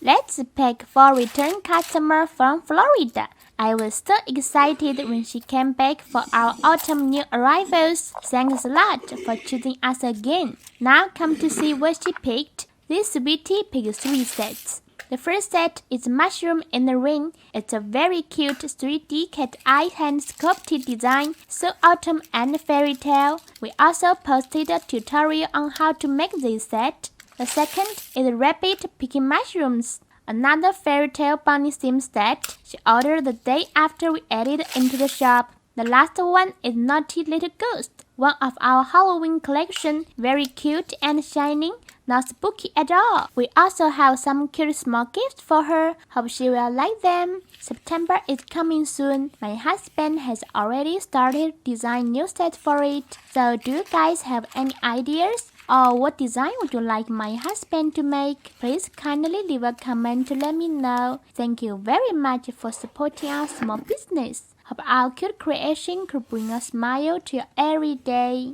Let's pack for return customer from Florida. I was so excited when she came back for our autumn new arrivals. Thanks a lot for choosing us again. Now come to see what she picked. This sweetie picked 3 sets. The first set is mushroom in the ring. It's a very cute 3D cat eye hand sculpted design, so autumn and fairy tale. We also posted a tutorial on how to make this set. The second is rabbit picking mushrooms, another fairy tale bunny theme set. She ordered the day after we added it into the shop. The last one is Naughty Little Ghost, one of our Halloween collection, very cute and shining, not spooky at all. We also have some cute small gifts for her. Hope she will like them. September is coming soon. My husband has already started design new sets for it. So do you guys have any ideas? Or what design would you like my husband to make? Please kindly leave a comment to let me know. Thank you very much for supporting our small business. Hope our cute creation could bring a smile to your every day.